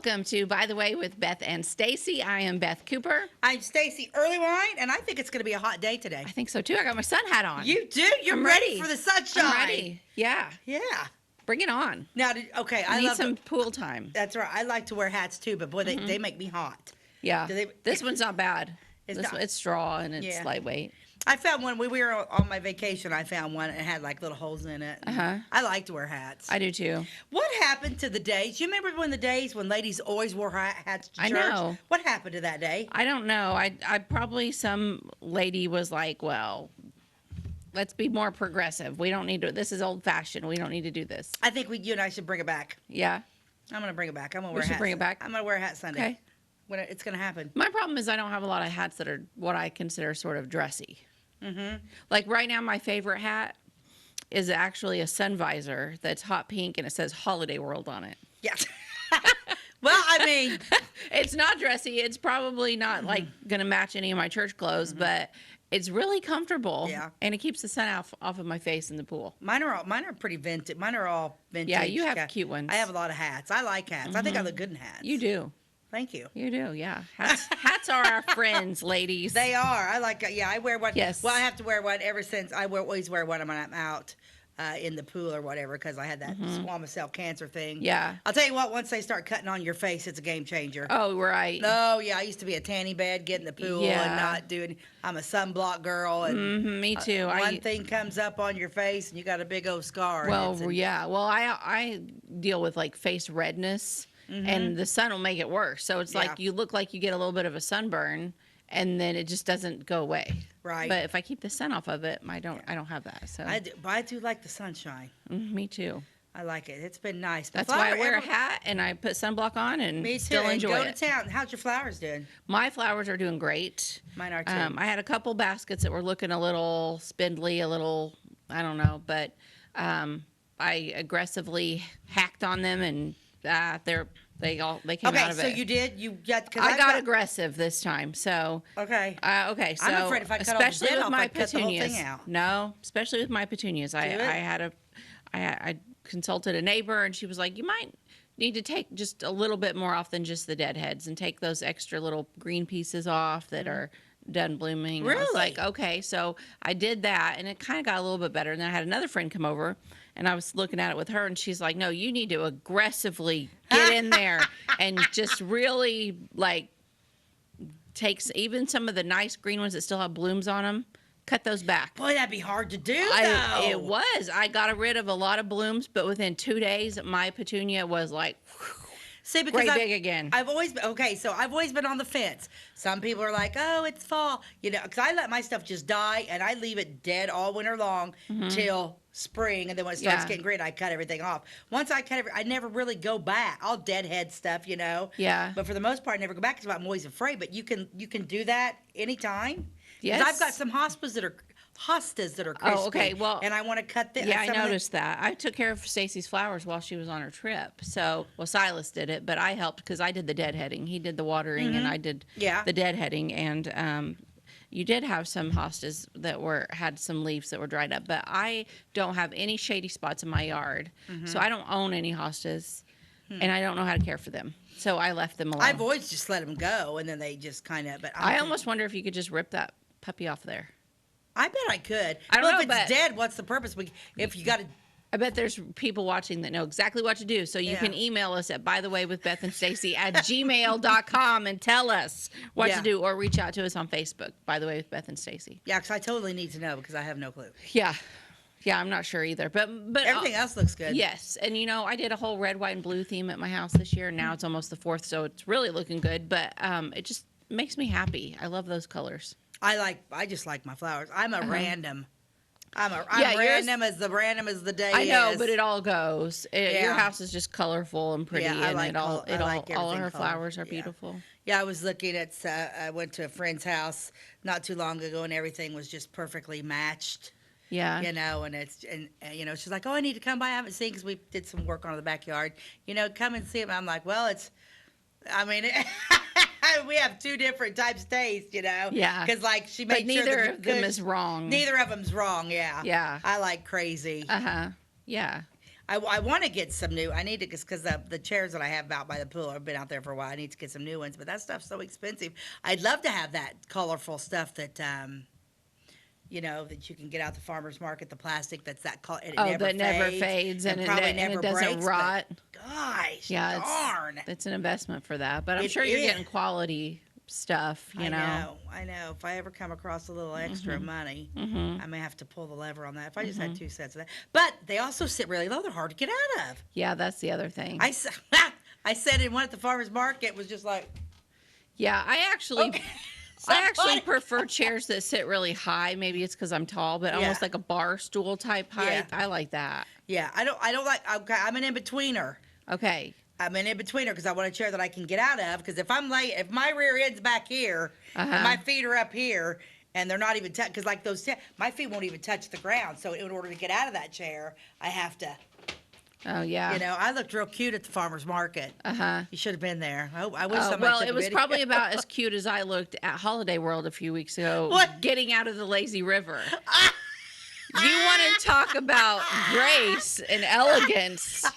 Welcome to By the Way with Beth and Stacey. I am Beth Cooper. I'm Stacey Earlywine, and I think it's going to be a hot day today. I think so too. I got my sun hat on. You do? You're ready for the sunshine. I'm ready. Yeah. Yeah. Bring it on. Now, okay, I need some pool time. That's right. I like to wear hats too, but boy, they make me hot. Yeah. This one's not bad. It's straw and it's lightweight. I found one. We were on my vacation. I found one. It had like little holes in it. I like to wear hats. I do too. What happened to the days? You remember when the days when ladies always wore hats to church? I know. What happened to that day? I don't know. I probably some lady was like, well, let's be more progressive. We don't need to. This is old fashioned. We don't need to do this. I think you and I should bring it back. Yeah. I'm gonna bring it back. I'm gonna wear hats. Bring it back. I'm gonna wear a hat Sunday. Okay. When it's gonna happen. My problem is I don't have a lot of hats that are what I consider sort of dressy. Like right now, my favorite hat is actually a sun visor that's hot pink and it says Holiday World on it. Yeah. Well, I mean, it's not dressy. It's probably not like going to match any of my church clothes, but it's really comfortable. Yeah. And it keeps the sun off of my face in the pool. Mine are pretty vintage. Mine are all vintage. Yeah, you have cute ones. I have a lot of hats. I like hats. I think I look good in hats. You do. Thank you. You do, yeah. Hats are our friends, ladies. They are. I like. Yeah, I wear one. Yes. Well, I have to wear one ever since always wear one when I'm out in the pool or whatever because I had that squamous cell cancer thing. Yeah. I'll tell you what. Once they start cutting on your face, it's a game changer. Oh, right. Oh yeah, I used to be a tanning bed, get in the pool and not doing. I'm a sunblock girl, and me too. One thing comes up on your face, and you got a big old scar. Well, yeah. Well, I deal with like face redness. And the sun will make it worse. So it's like you look like you get a little bit of a sunburn, and then it just doesn't go away. Right. But if I keep the sun off of it, I don't have that. So but I do like the sunshine. Me too. I like it. It's been nice. That's why I wear a hat and I put sunblock on and still enjoy it. Go to town. How's your flowers doing? My flowers are doing great. Mine are too. I had a couple baskets that were looking a little spindly, a little, I don't know, but I aggressively hacked on them and they came out of it. Okay, so you did. You got. I got aggressive this time. So okay. Okay. So I'm afraid if I cut all the dead off, I'd cut the whole thing out. No, especially with my petunias. I consulted a neighbor, and she was like, "You might need to take just a little bit more off than just the dead heads, and take those extra little green pieces off that are done blooming." Really? I was like, okay. So I did that, and it kind of got a little bit better. And then I had another friend come over, and I was looking at it with her, and she's like, no, you need to aggressively get in there and just really, like, take even some of the nice green ones that still have blooms on them, cut those back. Boy, that'd be hard to do, though. It was. I got rid of a lot of blooms, but within 2 days, my petunia was like... See, because great big again. I've always been on the fence. Some people are like, "Oh, it's fall," because I let my stuff just die and I leave it dead all winter long till spring, and then when it starts getting green, I cut everything off. Once I cut I never really go back. I'll deadhead stuff, Yeah. But for the most part, I never go back because I'm always afraid. But you can do that anytime. Yes. I've got some hostas that are crispy. Oh, okay. Well, and I want to cut them. Yeah, I noticed that. I took care of Stacey's flowers while she was on her trip. So, Silas did it, but I helped because I did the deadheading. He did the watering, and I did the deadheading. And you did have some hostas that had some leaves that were dried up, but I don't have any shady spots in my yard, so I don't own any hostas, and I don't know how to care for them. So I left them alone. I've always just let them go, and then they just kind of. But I almost wonder if you could just rip that puppy off there. I bet I could. I don't know, if it's dead, what's the purpose? If you got to. I bet there's people watching that know exactly what to do. So you can email us at bytheway@gmail.com and tell us what to do, or reach out to us on Facebook, By the Way with Beth and Stacey. Yeah, because I totally need to know because I have no clue. Yeah. Yeah, I'm not sure either. But everything else looks good. Yes. And, I did a whole red, white, and blue theme at my house this year. Now it's almost the 4th, so it's really looking good. But it just makes me happy. I love those colors. I just like my flowers. I'm a random. I'm random as the day is. I know, but it all goes. Your house is just colorful and pretty, and all of her flowers are beautiful. Yeah, I was looking at. I went to a friend's house not too long ago, and everything was just perfectly matched. Yeah, and she's like, "Oh, I need to come by. I haven't seen because we did some work on the backyard. Come and see it." And I'm like, "Well, we have 2 different types of taste, Yeah. Because she made sure neither of them is wrong. Neither of them's wrong. Yeah. Yeah. I like crazy. Yeah. I want to get some new. I need to because the chairs that I have out by the pool have been out there for a while. I need to get some new ones, but that stuff's so expensive. I'd love to have that colorful stuff that that you can get out the farmer's market, the plastic that's that color. That never fades and it doesn't rot. Gosh, yeah, darn. It's an investment for that, but I'm sure you're getting quality stuff. I know. If I ever come across a little extra money, I may have to pull the lever on that. If I just had 2 sets of that, but they also sit really low. They're hard to get out of. Yeah, that's the other thing. I said in one at the farmer's market was just like. Yeah, I actually prefer chairs that sit really high. Maybe it's because I'm tall, but almost like a bar stool type height. Yeah. I like that. Yeah, I don't like. Okay, I'm an in-betweener. Okay. I'm an in-betweener because I want a chair that I can get out of. Because if my rear end's back here, and my feet are up here, and they're not even touch, because like those, my feet won't even touch the ground. So in order to get out of that chair, I have to. Oh yeah. I looked real cute at the farmer's market. You should have been there. I wish somebody well, took it was a video. probably about as cute as I looked at Holiday World a few weeks ago. What? Getting out of the lazy river. You want to talk about grace and elegance?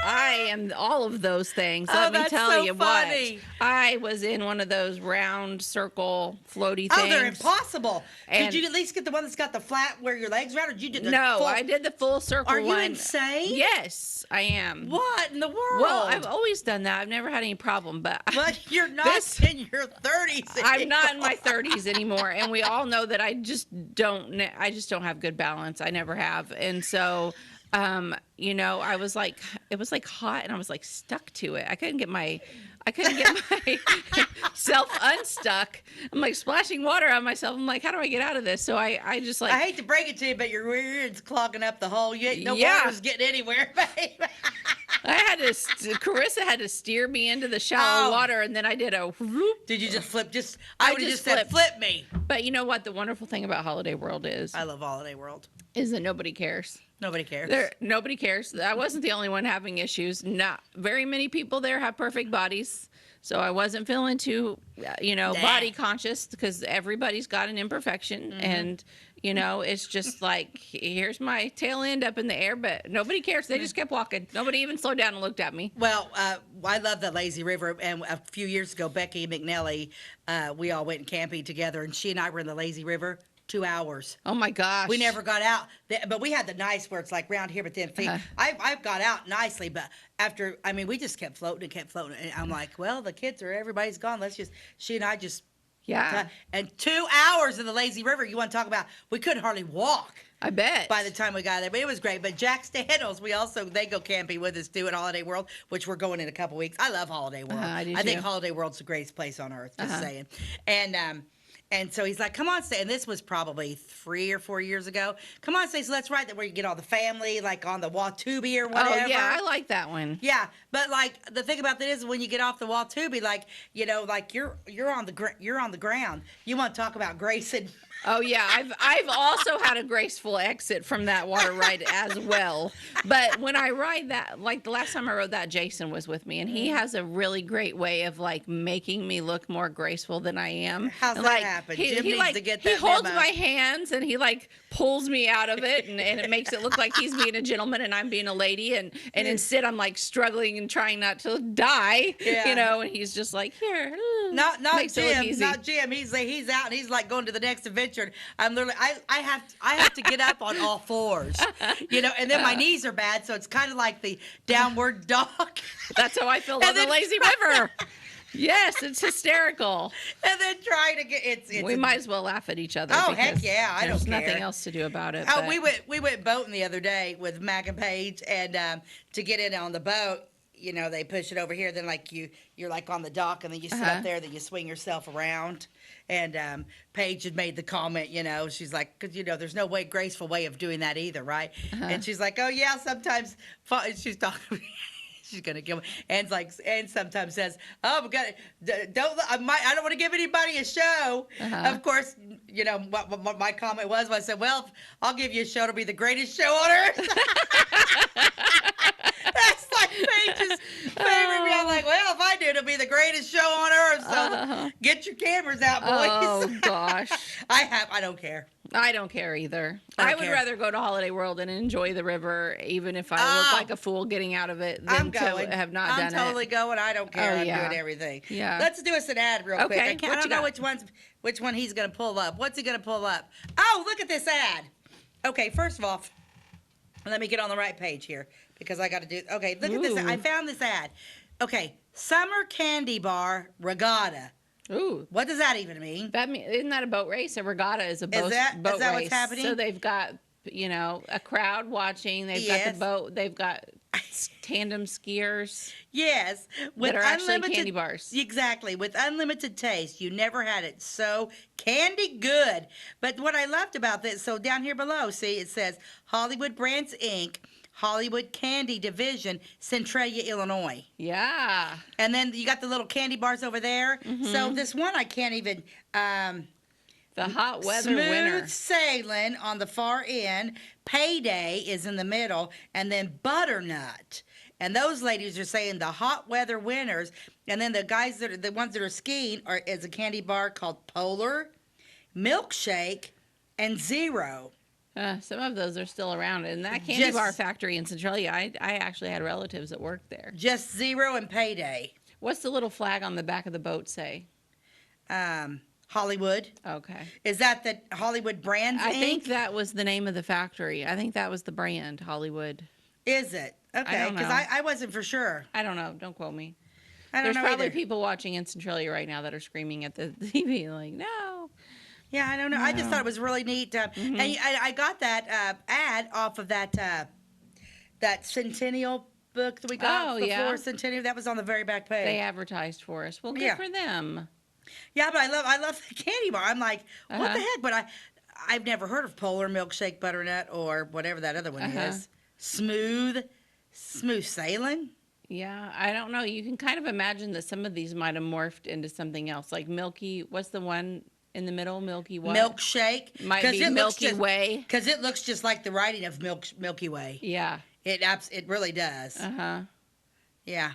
I am all of those things. Let me tell you funny. what. I was in one of those round circle floaty things. Oh, they're impossible. And did you at least get the one that's got the flat where your legs round, or did you do the No, I did the full circle one. Are you insane? Yes, I am. What in the world? Well, I've always done that. I've never had any problem, but you're not in your 30s anymore. I'm not in my 30s anymore, and we all know that I just don't have good balance. I never have. And so I was like, it was like hot, and I was like stuck to it. I couldn't get myself unstuck. I'm like splashing water on myself. I'm like, how do I get out of this? So I just like. I hate to break it to you, but your rear end's clogging up the hole. No water's getting anywhere, babe. Carissa had to steer me into the shallow water, and then I did a whoop. Did you just flip? I would have just said, flip me. But you know what? The wonderful thing about Holiday World is. I love Holiday World. Is that nobody cares. Nobody cares. Nobody cares. I wasn't the only one having issues. Not very many people there have perfect bodies. So I wasn't feeling too, body conscious, because everybody's got an imperfection. And, it's just like, here's my tail end up in the air, but nobody cares. They just kept walking. Nobody even slowed down and looked at me. Well, I love the lazy river. And a few years ago, Becky McNelly, we all went camping together, and she and I were in the lazy river. 2 hours. Oh my gosh. We never got out, but we had the nice where it's like round here, but then I've got out nicely, but we just kept floating and I'm like, well, the kids everybody's gone. She and I just. Yeah. And 2 hours in the lazy river. You want to talk about, we couldn't hardly walk. I bet. By the time we got there, but it was great. But Jack Stanels, they go camping with us too at Holiday World, which we're going in a couple weeks. I love Holiday World. I think Holiday World's the greatest place on earth, just saying. And so he's like, come on, Stacey. And this was probably 3 or 4 years ago. Come on, Stacey, let's ride that where you get all the family, like on the Watubi or whatever. Oh, yeah, I like that one. Yeah, but like the thing about that is when you get off the Watubi, like, like you're on the ground. You want to talk about grace and. Oh yeah, I've also had a graceful exit from that water ride as well. But when I ride that, like the last time I rode that, Jason was with me, and he has a really great way of like making me look more graceful than I am. How's that happen? Jim needs to get that he holds memo. my hands and he like pulls me out of it, and it makes it look like he's being a gentleman and I'm being a lady, and instead I'm like struggling and trying not to die, and he's just like, here. Not Jim. Not Jim. He's out and he's like going to the next adventure. I'm literally I have to get up on all fours, and then my knees are bad, so it's kind of like the downward dog. That's how I feel on the lazy river. Yes, it's hysterical. And then trying to get we might as well laugh at each other. Oh heck yeah, I don't care. There's nothing else to do about it. Oh, we went boating the other day with Mac and Paige, and to get in on the boat. They push it over here. Then, like you're like on the dock, and then you sit up there. Then you swing yourself around. And Paige had made the comment. She's like, because there's no graceful way of doing that either, right? And she's like, oh yeah, sometimes she's talking. She's gonna kill me. And sometimes says, "Oh, I don't want to give anybody a show." Of course, what my comment was. I said, "Well, I'll give you a show. It'll be the greatest show on earth." That's like Paige's favorite. I'm like, well, if I do, it'll be the greatest show on earth. So get your cameras out, boys. Oh gosh, I don't care. I don't care either. I would rather go to Holiday World and enjoy the river, even if I look like a fool getting out of it, than to have not done it. I'm totally going. I don't care. I'm doing everything. Yeah. Let's do us an ad real quick. I don't know which one he's going to pull up. What's he going to pull up? Oh, look at this ad. Okay, first of all, let me get on the right page here because I got to do. Okay, look at this. I found this ad. Okay, summer candy bar regatta. Ooh. What does that even mean? Isn't that a boat race? A regatta is a boat race. Is that what's happening? So they've got, a crowd watching. They've got the boat. They've got tandem skiers. Yes. That are actually candy bars. Exactly. With unlimited taste. You never had it so candy good. But what I loved about this, so down here below, see, it says Hollywood Brands, Inc., Hollywood Candy Division, Centralia, Illinois. Yeah. And then you got the little candy bars over there. Mm-hmm. So this one I can't even... the hot weather winner. Smooth sailing on the far end. Payday is in the middle. And then butternut. And those ladies are saying the hot weather winners. And then the guys the ones that are skiing is a candy bar called Polar, Milkshake, and Zero. Some of those are still around. And that candy bar factory in Centralia, I actually had relatives that worked there. Just Zero and Payday. What's the little flag on the back of the boat say? Hollywood. Okay. Is that the Hollywood Brands, Inc.? I think that was the name of the factory. I think that was the brand, Hollywood. Is it? Okay, because I wasn't for sure. I don't know. Don't quote me. There's probably people watching in Centralia right now that are screaming at the TV like, no. Yeah, I don't know. No. I just thought it was really neat. And I got that ad off of that Centennial book that we got before Centennial. That was on the very back page. They advertised for us. Well, good for them. Yeah, but I love the candy bar. I'm like, what the heck? But I've never heard of Polar, Milkshake, Butternut, or whatever that other one is. Smooth sailing. Yeah, I don't know. You can kind of imagine that some of these might have morphed into something else, like Milky. What's the one in the middle? Milky what? Milkshake. Might be Milky Way. Because it looks just like the writing of Milky Way. Yeah. It really does. Uh-huh. Yeah.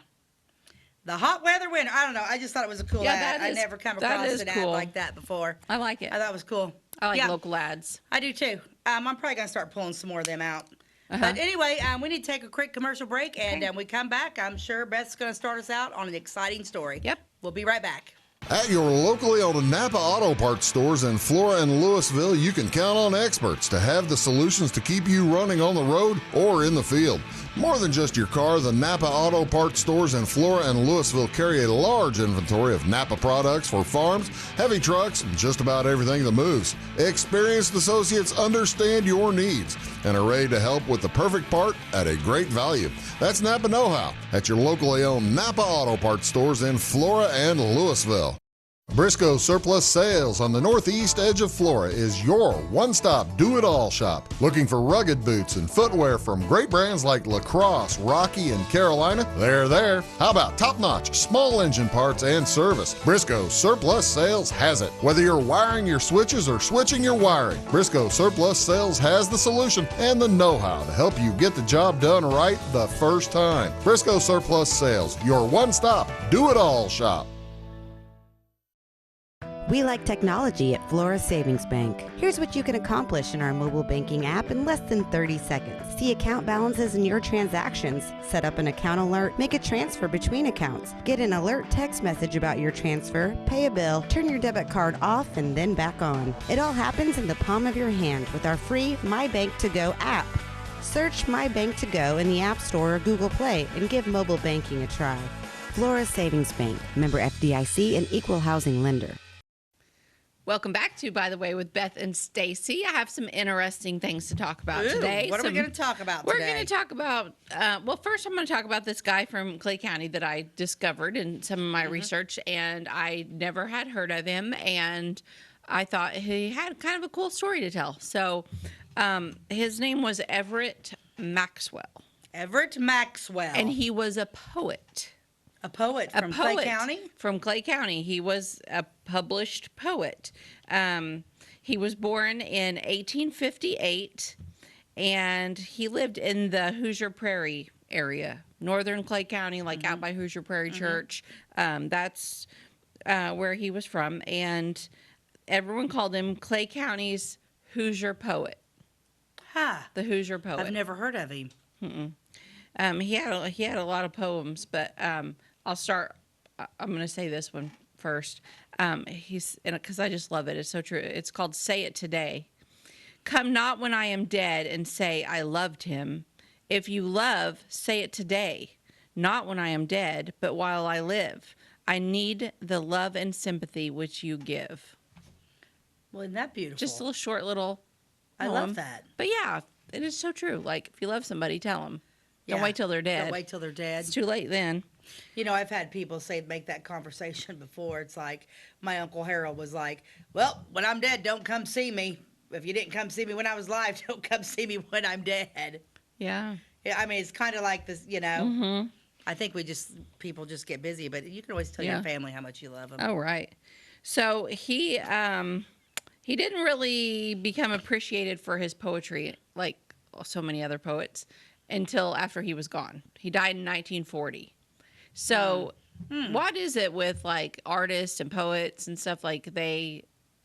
The hot weather winter. I don't know. I just thought it was a cool ad. I never come across an ad like that before. I like it. I thought it was cool. I like local ads. I do too. I'm probably going to start pulling some more of them out. But anyway, we need to take a quick commercial break, and when we come back, I'm sure Beth's going to start us out on an exciting story. Yep. We'll be right back. At your locally owned Napa Auto Parts stores in Flora and Louisville, you can count on experts to have the solutions to keep you running on the road or in the field. More than just your car, the Napa Auto Parts stores in Flora and Louisville carry a large inventory of Napa products for farms, heavy trucks, and just about everything that moves. Experienced associates understand your needs and are ready to help with the perfect part at a great value. That's Napa Know-How at your locally owned Napa Auto Parts stores in Flora and Louisville. Briscoe Surplus Sales on the northeast edge of Flora is your one-stop do-it-all shop. Looking for rugged boots and footwear from great brands like Lacrosse, Rocky, and Carolina? They're there. How about top-notch small engine parts and service? Briscoe Surplus Sales has it. Whether you're wiring your switches or switching your wiring, Briscoe Surplus Sales has the solution and the know-how to help you get the job done right the first time. Briscoe Surplus Sales, your one-stop do-it-all shop. We like technology at Flora Savings Bank. Here's what you can accomplish in our mobile banking app in less than 30 seconds. See account balances in your transactions, set up an account alert, make a transfer between accounts, get an alert text message about your transfer, pay a bill, turn your debit card off and then back on. It all happens in the palm of your hand with our free My Bank To Go app. Search My Bank To Go in the App Store or Google Play and give mobile banking a try. Flora Savings Bank, member FDIC and equal housing lender. Welcome back to By the Way with Beth and Stacey. I have some interesting things to talk about today. What are we going to talk about today? We're going to talk about, well, first I'm going to talk about this guy from Clay County that I discovered in some of my research, and I never had heard of him, and I thought he had kind of a cool story to tell. So his name was Everett Maxwell. Everett Maxwell. And he was a poet. A poet from Clay County? From Clay County. He was a published poet. He was born in 1858, and he lived in the Hoosier Prairie area, northern Clay County, like out by Hoosier Prairie Church. That's where he was from, and everyone called him Clay County's Hoosier poet. The Hoosier poet. I've never heard of him. He had a lot of poems, but I'll start. I'm going to say this one first. Because I just love it. It's so true. It's called "Say It Today." Come not when I am dead and say I loved him. If you love, say it today. Not when I am dead, but while I live. I need the love and sympathy which you give. Well, isn't that beautiful? Just a little short little poem. I love that. But yeah, it is so true. Like, if you love somebody, tell them. Don't wait till they're dead. Don't wait till they're dead. It's too late then. You know, I've had people make that conversation before. It's like, my Uncle Harold was like, well, when I'm dead, don't come see me. If you didn't come see me when I was alive, don't come see me when I'm dead. Yeah. Yeah, I mean, it's kind of like this, you know. Mm-hmm. I think people just get busy, but you can always tell your family how much you love them. Oh, right. So he didn't really become appreciated for his poetry like so many other poets until after he was gone. He died in 1940. So what is it with like artists and poets and stuff, like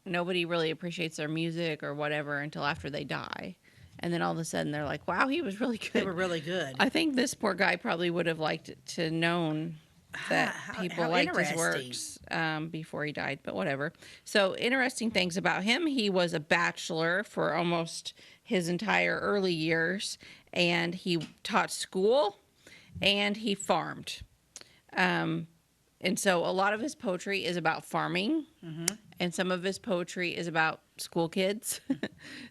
nobody really appreciates their music or whatever until after they die. And then all of a sudden they're like, wow, he was really good. They were really good. I think this poor guy probably would have liked to known that people liked his works before he died, but whatever. So interesting things about him. He was a bachelor for almost his entire early years, and he taught school and he farmed. And so a lot of his poetry is about farming, and some of his poetry is about school kids.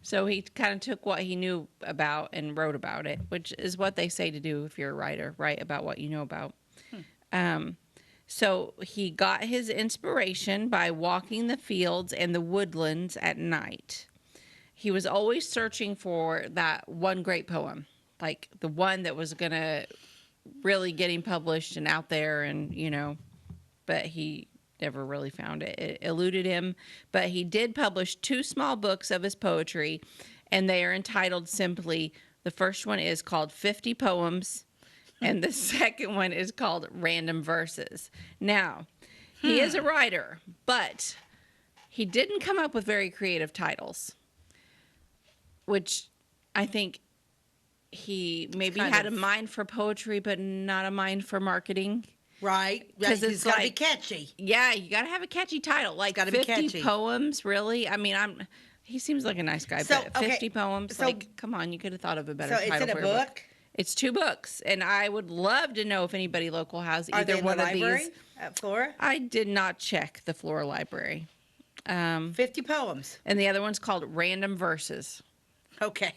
So he kind of took what he knew about and wrote about it, which is what they say to do if you're a writer, write about what you know about. So he got his inspiration by walking the fields and the woodlands at night. He was always searching for that one great poem, like the one that was going to really get him published and out there, and, you know, but he never really found it. It eluded him, but he did publish 2 small books of his poetry, and they are entitled simply, the first one is called 50 Poems, and the second one is called Random Verses. Now, he is a writer, but he didn't come up with very creative titles, which I think he maybe had a mind for poetry, but not a mind for marketing. Right. Because it's got to be catchy. Yeah, you got to have a catchy title. Like 50 poems, really? I mean, he seems like a nice guy, but 50 poems, like, come on, you could have thought of a better title. So it's in a book? It's 2 books, and I would love to know if anybody local has either one of these. Are they in the library at Flora? I did not check the Flora library. 50 poems. And the other one's called Random Verses. Okay.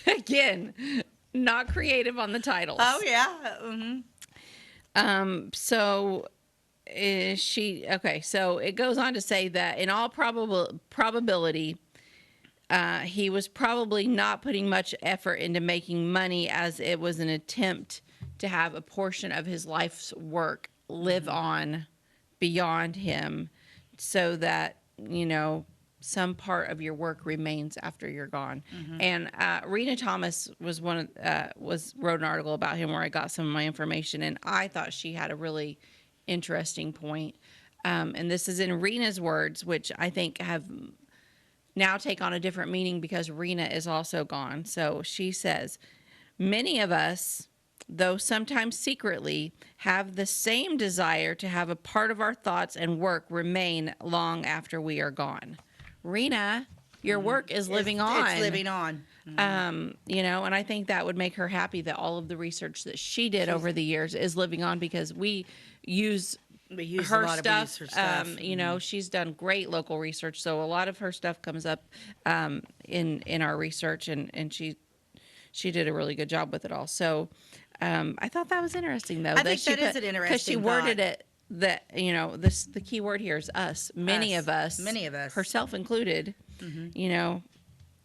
Again, not creative on the titles. Oh, yeah. So it goes on to say that in all probability, he was probably not putting much effort into making money, as it was an attempt to have a portion of his life's work live on beyond him, so that, you know, some part of your work remains after you're gone. And Rena Thomas wrote an article about him where I got some of my information, and I thought she had a really interesting point. And this is in Rena's words, which I think have now take on a different meaning because Rena is also gone. So she says, many of us, though sometimes secretly, have the same desire to have a part of our thoughts and work remain long after we are gone. Rena, your work is living on. It's living on. You know, and I think that would make her happy that all of the research that she did over the years is living on, because we use her a lot stuff. Of research stuff. You know, she's done great local research, so a lot of her stuff comes up in our research, and she did a really good job with it all. So I thought that was interesting, though. I think that is an interesting because she worded it that, you know, the key word here is us. Many of us, herself included, you know,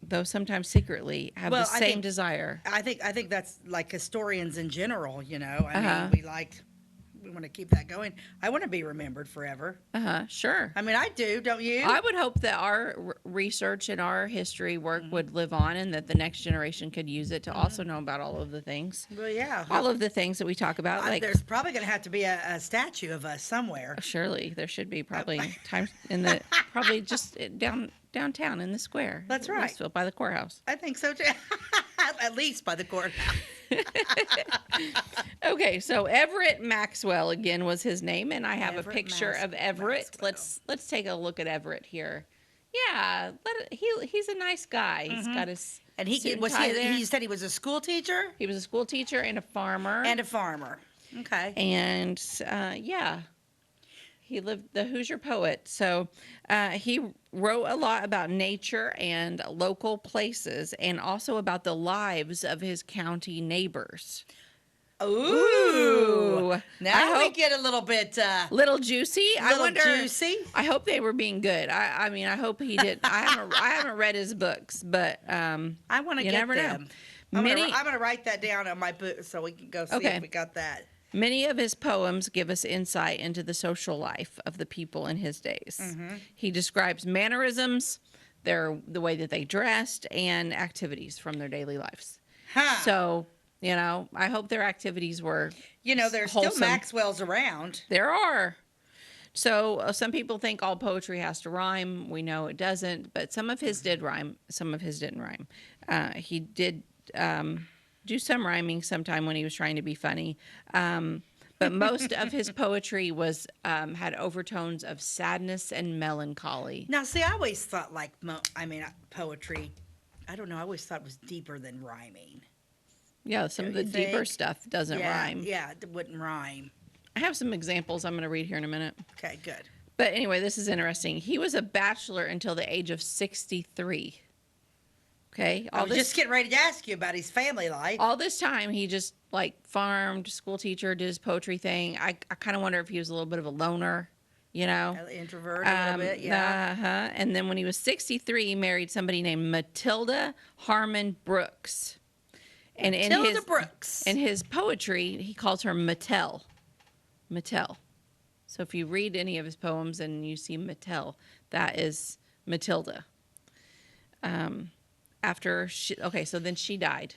though sometimes secretly, have the same desire. I think that's like historians in general. You know, I mean, we want to keep that going. I want to be remembered forever. Sure. I mean, I do, don't you? I would hope that our research and our history work would live on, and that the next generation could use it to also know about all of the things. Well, yeah. All of the things that we talk about. Like, there's probably going to have to be a statue of us somewhere. Surely there should be probably times in the probably just downtown in the square. That's right. Louisville, by the courthouse. I think so too. At least by the courthouse. Okay, so Everett Maxwell again was his name, and I have Everett a picture of Everett. Maxwell. Let's take a look at Everett here. Yeah, he's a nice guy. He's got his And suit and tie there. he said he was a school teacher He was a school teacher and a farmer. and a farmer. Okay. And yeah, he lived the Hoosier poet. So he wrote a lot about nature and local places, and also about the lives of his county neighbors. Ooh. Now I we hope get a little bit little juicy. I wonder. juicy. I hope they were being good. I mean, I hope he did. I haven't read his books, but I want to get never them. know. I'm going to write that down on my book so we can go see if we got that. Many of his poems give us insight into the social life of the people in his days. He describes mannerisms, the way that they dressed, and activities from their daily lives. Huh. So, I hope their activities were there's wholesome. still Maxwell's around. There are. So some people think all poetry has to rhyme. We know it doesn't, but some of his did rhyme. Some of his didn't rhyme. He did do some rhyming sometime when he was trying to be funny. But most of his poetry was had overtones of sadness and melancholy. Now, see, I always thought poetry, I don't know, I always thought it was deeper than rhyming. Yeah, some of the deeper stuff doesn't rhyme. Yeah, it wouldn't rhyme. I have some examples I'm going to read here in a minute. Okay, good. But anyway, this is interesting. He was a bachelor until the age of 63. Okay? I was just getting ready to ask you about his family life. All this time, he just, farmed, school teacher, did his poetry thing. I kind of wonder if he was a little bit of a loner, Introvert a little bit, yeah. And then when he was 63, he married somebody named Matilda Harmon Brooks. And Matilda Brooks. In his poetry, he calls her Mattel. Mattel. So if you read any of his poems and you see Mattel, that is Matilda. So then she died.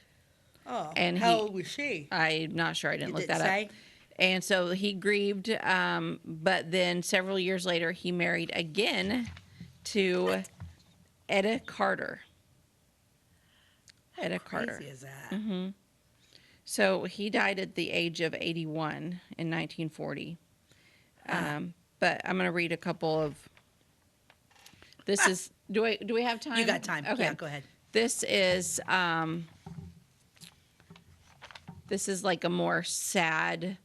Oh, and how old was she? I'm not sure. I didn't look that say? up. And so he grieved, but then several years later, he married again to Etta Carter. Etta Carter. How crazy is that? Mm-hmm. So he died at the age of 81 in 1940. But I'm going to read a couple of. This is. Do we have time? You got time. Okay. Yeah, go ahead. This is. This is like a more sad,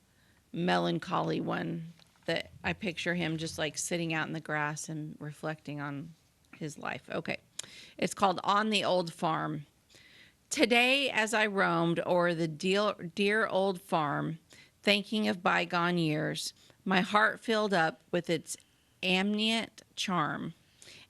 melancholy one that I picture him just sitting out in the grass and reflecting on his life. Okay. It's called On the Old Farm. Today, as I roamed o'er the dear old farm, thinking of bygone years, my heart filled up with its ambient charm,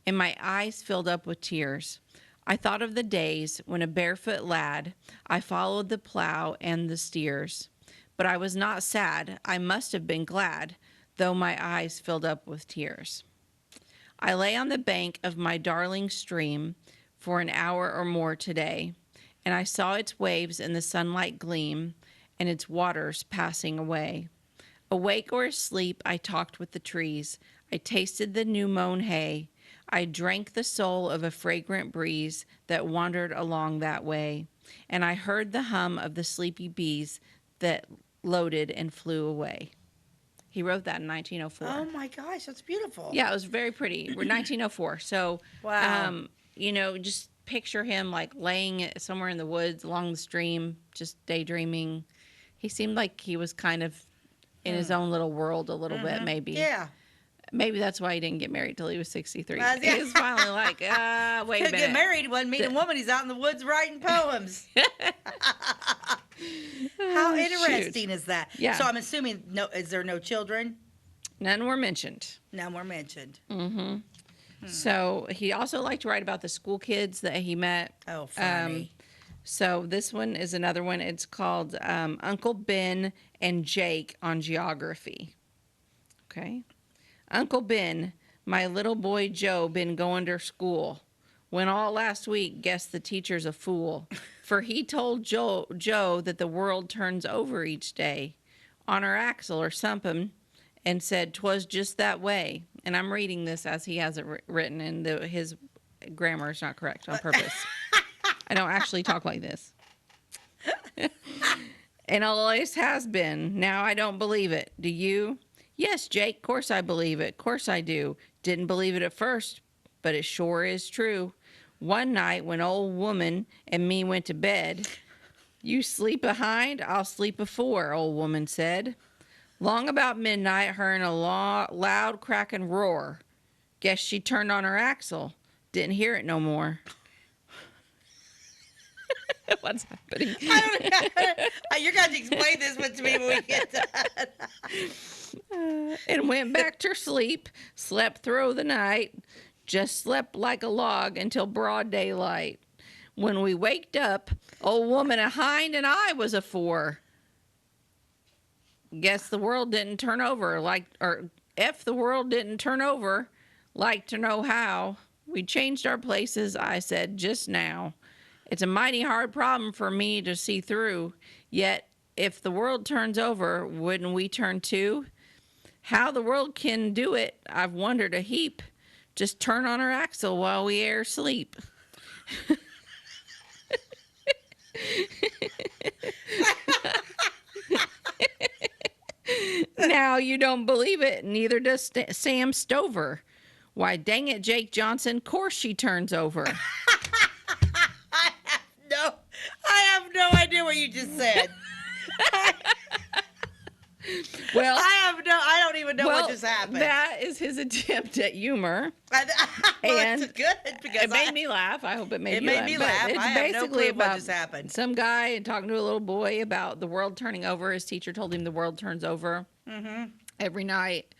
and my eyes filled up with tears. I thought of the days when a barefoot lad, I followed the plow and the steers. But I was not sad, I must have been glad, though my eyes filled up with tears. I lay on the bank of my darling stream for an hour or more today, and I saw its waves in the sunlight gleam, and its waters passing away. Awake or asleep, I talked with the trees. I tasted the new mown hay. I drank the soul of a fragrant breeze that wandered along that way, and I heard the hum of the sleepy bees that loaded and flew away. He wrote that in 1904. Oh my gosh, that's beautiful. Yeah, it was very pretty. We're 1904. So, wow. Just picture him laying somewhere in the woods along the stream, just daydreaming. He seemed like he was kind of in his own little world a little bit, maybe. Yeah. Maybe that's why he didn't get married till he was 63. Yeah. He was finally wait a minute. Get married, he wasn't meeting a woman. He's out in the woods writing poems. How interesting is that? Yeah. So I'm assuming, is there no children? None were mentioned. None were mentioned. Mm-hmm. So he also liked to write about the school kids that he met. Oh, funny. So this one is another one. It's called Uncle Ben and Jake on Geography. Okay. Uncle Ben, my little boy Joe been going to school. When all last week, guess the teacher's a fool. For he told Joe that the world turns over each day on her axle or something, and said 'twas just that way. And I'm reading this as he has it written, and his grammar is not correct on purpose. I don't actually talk like this. And always has been. Now I don't believe it. Do you? Yes, Jake, course I believe it. Course I do. Didn't believe it at first, but it sure is true. One night when old woman and me went to bed, you sleep behind, I'll sleep before, old woman said. Long about midnight, heard a loud cracking roar. Guess she turned on her axle. Didn't hear it no more. What's happening? You're going to explain this one to me when we get done. And went back to sleep, slept through the night, just slept like a log until broad daylight. When we waked up, old woman a hind and I was a four. Guess the world didn't turn over if the world didn't turn over, like to know how. We changed our places, I said just now. It's a mighty hard problem for me to see through. Yet, if the world turns over, wouldn't we turn too? How the world can do it, I've wondered a heap. Just turn on our axle while we air sleep. Now you don't believe it, neither does Sam Stover. Why, dang it, Jake Johnson, course she turns over. I have no idea what you just said. Well, I don't even know what just happened. That is his attempt at humor. And it's good because it made me laugh. I hope it made you laugh. It made me laugh. It's I have no basically clue about what just happened. Some guy talking to a little boy about the world turning over. His teacher told him the world turns over every night,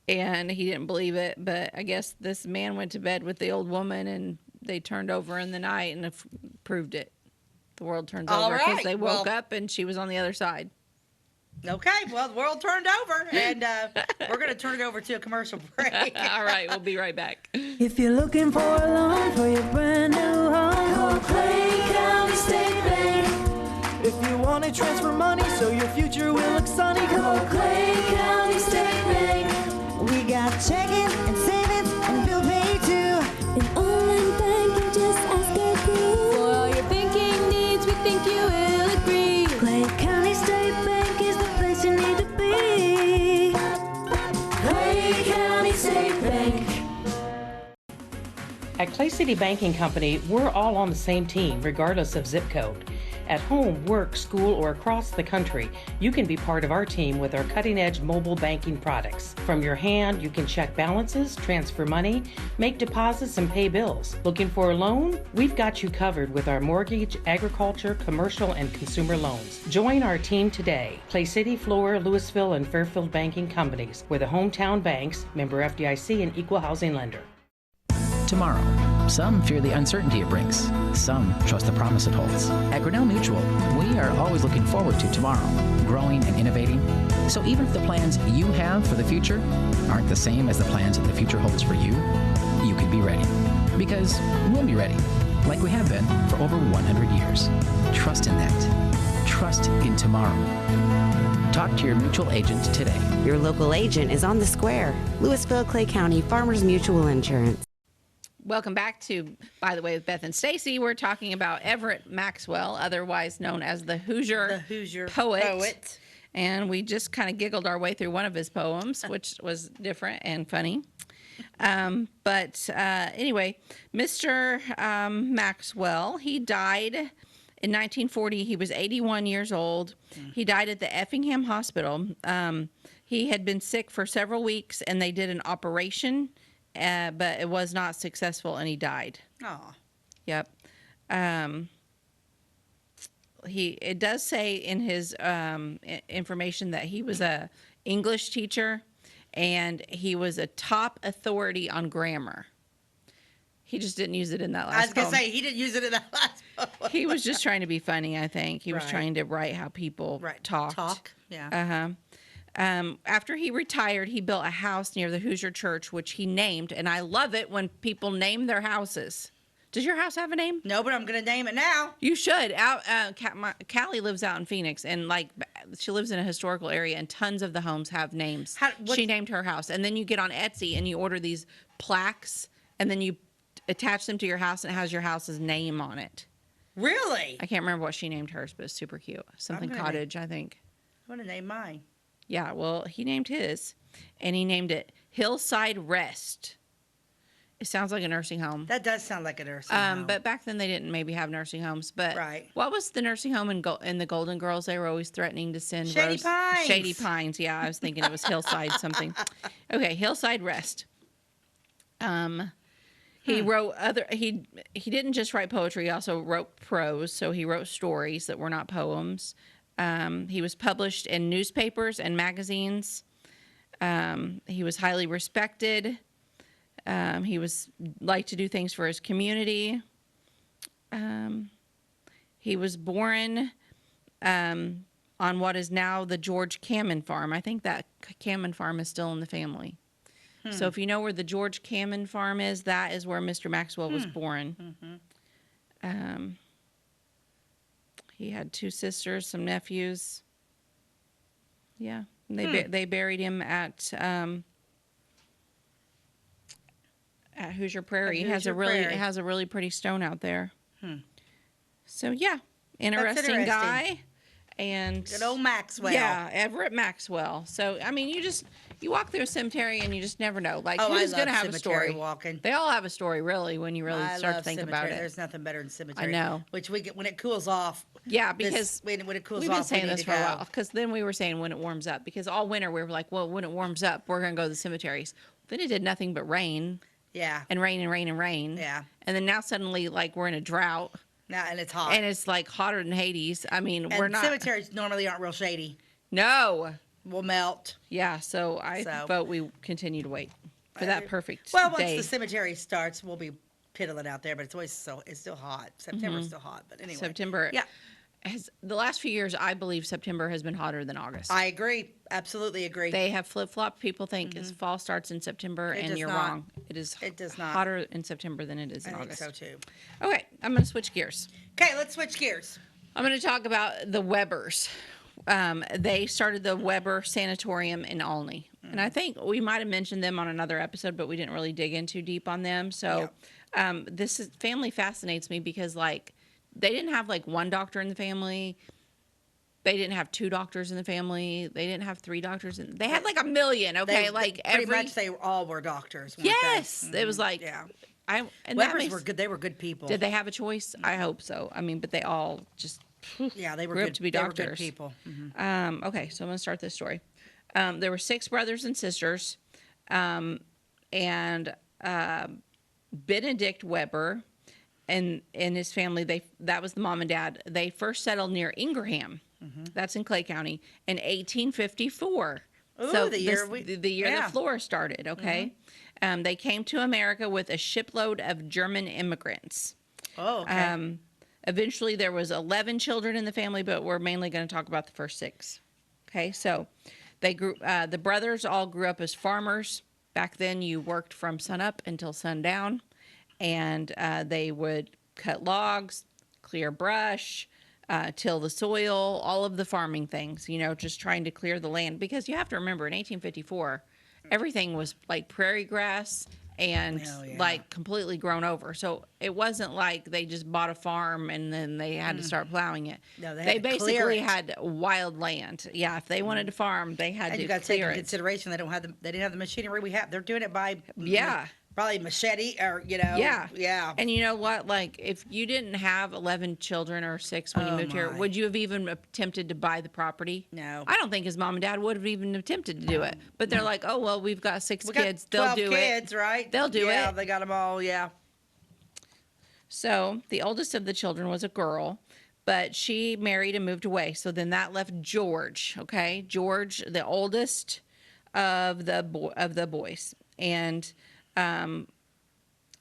and he didn't believe it. But I guess this man went to bed with the old woman, and they turned over in the night and proved it. The world turns over because they woke up and she was on the other side. Okay, well, the world turned over, and we're going to turn it over to a commercial break. All right, we'll be right back. If you're looking for a loan for your brand new home, call Clay County State Bank. If you want to transfer money so your future will look sunny, call Clay County State Bank. We got checking and savings and bill pay too. An online bank, you just ask our crew. For all your banking needs, we think you will agree. Clay County State Bank is the place you need to be. Clay County State Bank. At Clay City Banking Company, we're all on the same team, regardless of zip code. At home, work, school, or across the country, you can be part of our team with our cutting-edge mobile banking products. From your hand, you can check balances, transfer money, make deposits, and pay bills. Looking for a loan? We've got you covered with our mortgage, agriculture, commercial, and consumer loans. Join our team today. Clay City, Flora, Louisville, and Fairfield Banking Companies. We're the hometown banks, member FDIC, and equal housing lender. Tomorrow. Some fear the uncertainty it brings. Some trust the promise it holds. At Grinnell Mutual, we are always looking forward to tomorrow, growing and innovating. So even if the plans you have for the future aren't the same as the plans that the future holds for you, you can be ready. Because we'll be ready, like we have been for over 100 years. Trust in that. Trust in tomorrow. Talk to your mutual agent today. Your local agent is on the square. Louisville, Clay County Farmers Mutual Insurance. Welcome back to, by the way, with Beth and Stacey. We're talking about Everett Maxwell, otherwise known as the Hoosier poet. And we just kind of giggled our way through one of his poems, which was different and funny. Anyway, Mr. Maxwell, he died in 1940. He was 81 years old. He died at the Effingham Hospital. He had been sick for several weeks, and they did an operation, but it was not successful, and he died. Oh. Yep. It does say in his information that he was a English teacher, and he was a top authority on grammar. He just didn't use it in that last I was going to poem. say, he didn't use it in that last poem. He was just trying to be funny, I think. He was Right. trying to write how people talked. Talk, yeah. After he retired, he built a house near the Hoosier Church, which he named, and I love it when people name their houses. Does your house have a name? No, but I'm going to name it now. You should. Callie lives out in Phoenix, and like she lives in a historical area, and tons of the homes have names. She named her house, and then you get on Etsy and you order these plaques, and then you attach them to your house, and it has your house's name on it. Really? I can't remember what she named hers, but it's super cute. Something cottage, I think. I'm going to name mine. Yeah, well, he named his, and he named it Hillside Rest. It sounds like a nursing home. That does sound like a nursing home. But back then they didn't maybe have nursing homes. But right. What was the nursing home in the Golden Girls? They were always threatening to send Shady Pines. Shady Pines. Yeah, I was thinking it was Hillside something. Okay, Hillside Rest. He wrote he didn't just write poetry, he also wrote prose, so he wrote stories that were not poems. He was published in newspapers and magazines. He was highly respected. He was liked to do things for his community. He was born on what is now the George Cammon Farm. I think that Cammon Farm is still in the family. So if you know where the George Cammon Farm is, that is where Mr. Maxwell was born. He had 2 sisters, some nephews. Yeah, they buried him at Hoosier Prairie. It has a really pretty stone out there. So yeah, interesting guy. And good old Maxwell. Yeah, Everett Maxwell. So I mean, you walk through a cemetery and you just never know. Like, who's going to have a story? Walking. They all have a story, really, when you really start to think about it. There's nothing better than cemetery. I know. Which we get when it cools off. Yeah, because when it cools we've off, been saying this for a while. Because then we were saying when it warms up. Because all winter we were like, well, when it warms up, we're going to go to the cemeteries. Then it did nothing but rain. Yeah. And rain and rain and rain. Yeah. And then now suddenly, like, we're in a drought. Now, and it's hot. And it's like hotter than Hades. I mean, we're not. Cemeteries normally aren't real shady. No. Will melt. Yeah, so I vote we continue to wait for that perfect Well, once day. the cemetery starts, we'll be piddling out there, but it's still hot. September's still hot, but anyway. September. Yeah. The last few years, I believe September has been hotter than August. I agree. Absolutely agree. They have flip-flopped. People think fall starts in September, and you're wrong. It does not. Hotter in September than it is in August. I think so, too. Okay, I'm going to switch gears. Okay, let's switch gears. I'm going to talk about the Webbers. They started the Weber Sanatorium in Olney. And I think we might have mentioned them on another episode, but we didn't really dig in too deep on them. So family fascinates me because, like, they didn't have, like, one doctor in the family. They didn't have 2 doctors in the family. They didn't have 3 doctors. They had, like, a million, okay? Pretty much they all were doctors. Yes. It was like... Yeah. And Webbers were good. They were good people. Did they have a choice? I hope so. I mean, but they all just... Yeah, they were grew good up to be doctors. They were good people. Okay, so I'm going to start this story. There were 6 brothers and sisters, and Benedict Weber and his family, that was the mom and dad. They first settled near Ingraham. That's in Clay County in 1854. Ooh, So the year that Flora started, okay? They came to America with a shipload of German immigrants. Oh, okay. Eventually, there was 11 children in the family, but we're mainly going to talk about the first 6. Okay, so they grew. The brothers all grew up as farmers. Back then, you worked from sunup until sundown, and they would cut logs, clear brush, till the soil, all of the farming things. You know, just trying to clear the land because you have to remember in 1854, everything was like prairie grass and like completely grown over. So it wasn't like they just bought a farm and then they had to start plowing it. No, they basically had wild land. Yeah, if they wanted to farm, they had to clear it. And you got to take into consideration they didn't have the machinery we have. They're doing it by probably machete or Yeah. And you know what? Like if you didn't have 11 children or 6 when you moved here, would you have even attempted to buy the property? No. I don't think his mom and dad would have even attempted to do it. But they're like, oh well, we've got 6 kids. They'll do it. 12 kids, right? They'll do it. Yeah, they got them all. Yeah. So the oldest of the children was a girl, but she married and moved away. So then that left George. Okay, George, the oldest of the boys, and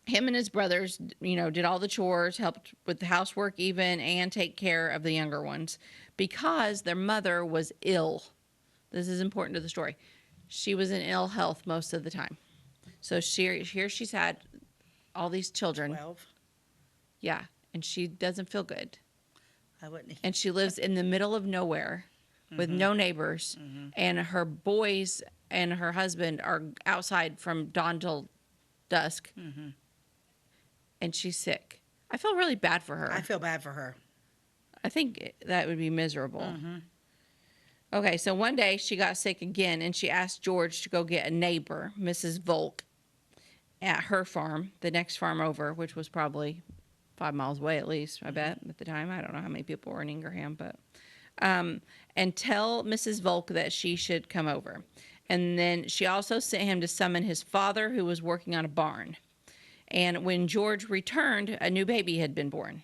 him and his brothers, did all the chores, helped with the housework even, and take care of the younger ones because their mother was ill. This is important to the story. She was in ill health most of the time. So she's had all these children. 12. Yeah, and she doesn't feel good. I wouldn't. And she lives in the middle of nowhere with no neighbors, and her boys and her husband are outside from dawn till dusk, and she's sick. I feel really bad for her. I feel bad for her. I think that would be miserable. Okay, so one day she got sick again, and she asked George to go get a neighbor, Mrs. Volk, at her farm, the next farm over, which was probably 5 miles away at least, I bet, at the time. I don't know how many people were in Ingraham, but... and tell Mrs. Volk that she should come over. And then she also sent him to summon his father, who was working on a barn. And when George returned, a new baby had been born.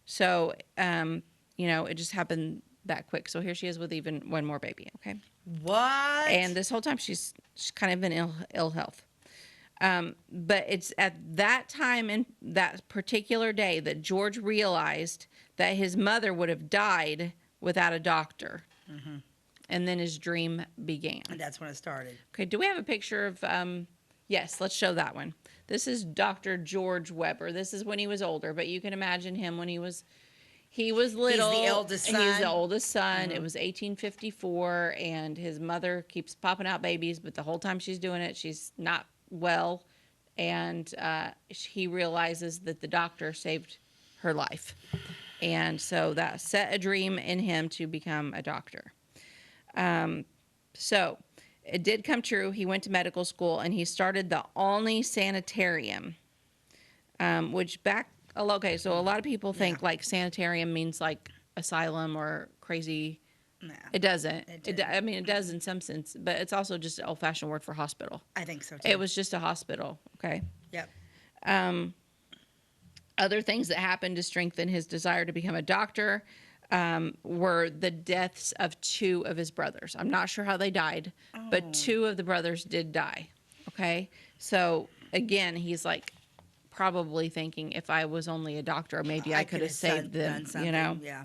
So, it just happened that quick. So here she is with even one more baby, okay? What? And this whole time she's kind of in ill health. But it's at that time in that particular day that George realized that his mother would have died without a doctor. And then his dream began. And that's when it started. Okay, do we have a picture of, yes, let's show that one. This is Dr. George Weber. This is when he was older, but you can imagine him when he was little. He's the eldest son. He's the oldest son. It was 1854, and his mother keeps popping out babies, but the whole time she's doing it, she's not well, and he realizes that the doctor saved her life. And so that set a dream in him to become a doctor. So it did come true. He went to medical school, and he started the Olney Sanitarium, which okay, so a lot of people think like sanitarium means like asylum or crazy. No. It doesn't. It does in some sense, but it's also just an old-fashioned word for hospital. I think so, too. It was just a hospital, okay? Yep. Other things that happened to strengthen his desire to become a doctor were the deaths of 2 of his brothers. I'm not sure how they died, but 2 of the brothers did die, okay? So, again, he's like probably thinking, if I was only a doctor, maybe I could have saved them, Yeah.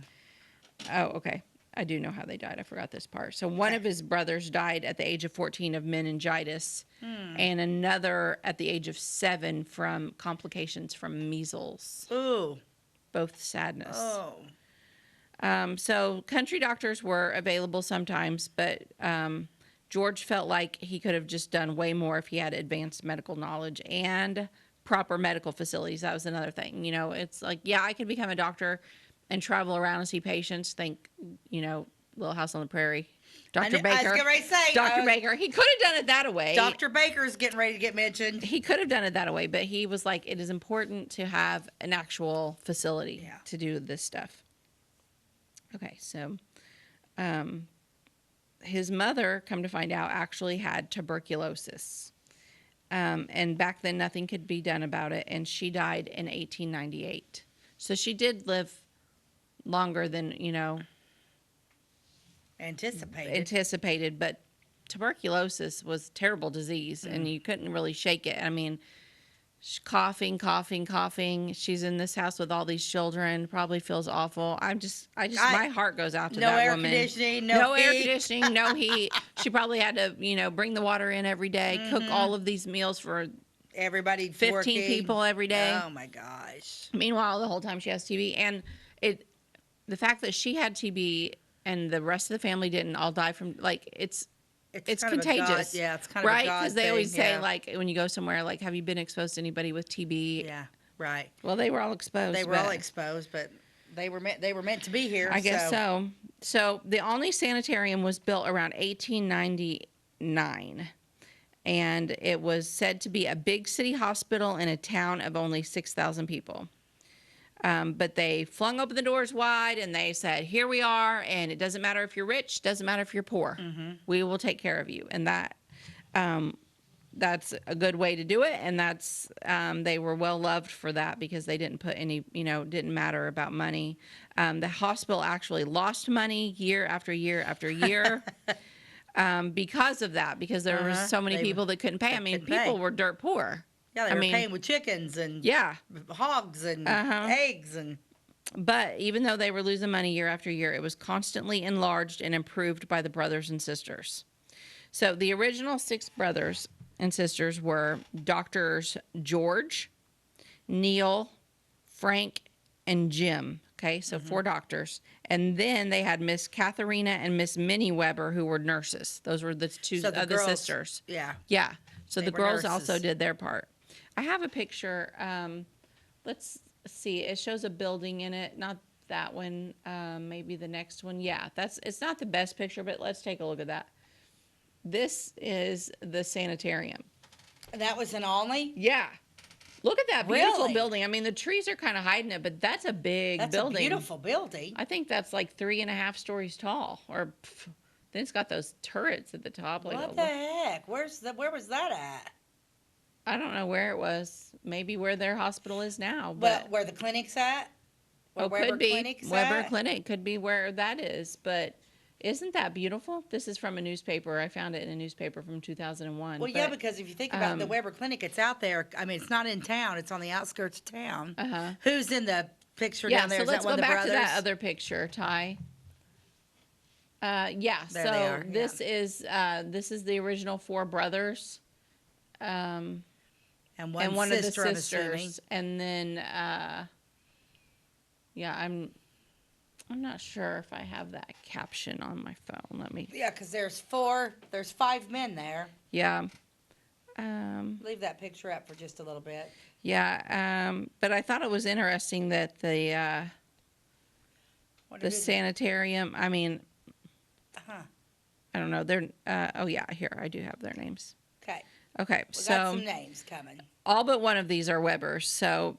Oh, okay. I do know how they died. I forgot this part. So one of his brothers died at the age of 14 of meningitis, and another at the age of 7 from complications from measles. Ooh. Both sadness. Oh. So country doctors were available sometimes, but George felt like he could have just done way more if he had advanced medical knowledge and proper medical facilities. That was another thing. It's like, yeah, I could become a doctor and travel around and see patients. Think, Little House on the Prairie. Dr. Baker. I was getting ready to say. Dr. Baker. He could have done it that way. Dr. Baker's getting ready to get mentioned. He could have done it that way, but he was like, it is important to have an actual facility to do this stuff. Okay, so his mother, come to find out, actually had tuberculosis. And back then, nothing could be done about it, and she died in 1898. So she did live longer than, anticipated, but tuberculosis was a terrible disease, and you couldn't really shake it. I mean, coughing. She's in this house with all these children, probably feels awful. My heart goes out to that woman. No air conditioning, no heat. She probably had to, bring the water in every day, cook all of these meals for everybody, 15 working. People every day. Oh my gosh. Meanwhile, the whole time she has TB, and the fact that she had TB and the rest of the family didn't all die from, like, it's contagious. It's kind of right? a God Because they always thing, say, like, when you go somewhere, like, have you been exposed to anybody with TB? Yeah, right. Well, they were all exposed. They were all exposed, but they were meant to be here. I guess so. So the Olney Sanitarium was built around 1899, and it was said to be a big city hospital in a town of only 6,000 people. But they flung open the doors wide, and they said, here we are, and it doesn't matter if you're rich, doesn't matter if you're poor. We will take care of you. And that's a good way to do it, and they were well loved for that because they didn't put any, didn't matter about money. The hospital actually lost money year after year after year because of that, because there were so many people that couldn't pay. I mean, people were dirt poor. Yeah, they were paying with chickens and hogs and eggs and. But even though they were losing money year after year, it was constantly enlarged and improved by the brothers and sisters. So the original 6 brothers and sisters were Doctors George, Neil, Frank, and Jim. Okay, so 4 doctors. And then they had Miss Katharina and Miss Minnie Weber, who were nurses. Those were the 2 of the sisters. Yeah. Yeah. So the girls nurses. also did their part. I have a picture. Let's see. It shows a building in it. Not that one. Maybe the next one. Yeah, it's not the best picture, but let's take a look at that. This is the sanitarium. That was in Olney? Yeah. Look at that beautiful Really? building. I mean, the trees are kind of hiding it, but that's a big building. That's a beautiful building. I think that's like 3.5 stories tall. Or then it's got those turrets at the top. Like What the heck? Where was that at? I don't know where it was. Maybe where their hospital is now. Well, where the clinic's at? Where could be. Clinic's Weber at? Clinic could be where that is. But isn't that beautiful? This is from a newspaper. I found it in a newspaper from 2001. Well, yeah, because if you think about the Weber Clinic, it's out there. I mean, it's not in town. It's on the outskirts of town. Who's in the picture down there? So Is let's that one go of the back brothers? to that other picture, Ty. There they are, this is the original 4 brothers. And And one of the sister, I'm sisters, assuming. and then I'm not sure if I have that caption on my phone. Let me. Yeah, because there's 5 men there. Yeah. Leave that picture up for just a little bit. Yeah. But I thought it was interesting that the sanitarium. I mean, I don't know. They're. Oh yeah, here I do have their names. Okay. Okay, We got some names coming. all but one of these are Webers. So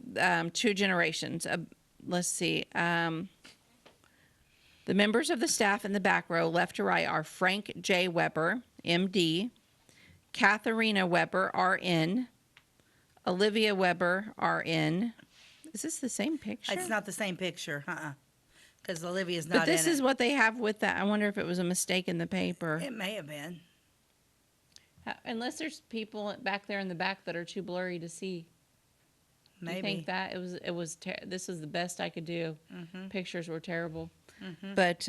2 generations. Let's see. The members of the staff in the back row, left to right, are Frank J. Weber, M.D., Katharina Weber, R.N., Olivia Weber, R.N. Is this the same picture? It's not the same picture, because Olivia's not in it. But this is what they have with that. I wonder if it was a mistake in the paper. It may have been. Unless there's people back there in the back that are too blurry to see. Maybe. I think that this is the best I could do. Pictures were terrible. Mm-hmm. But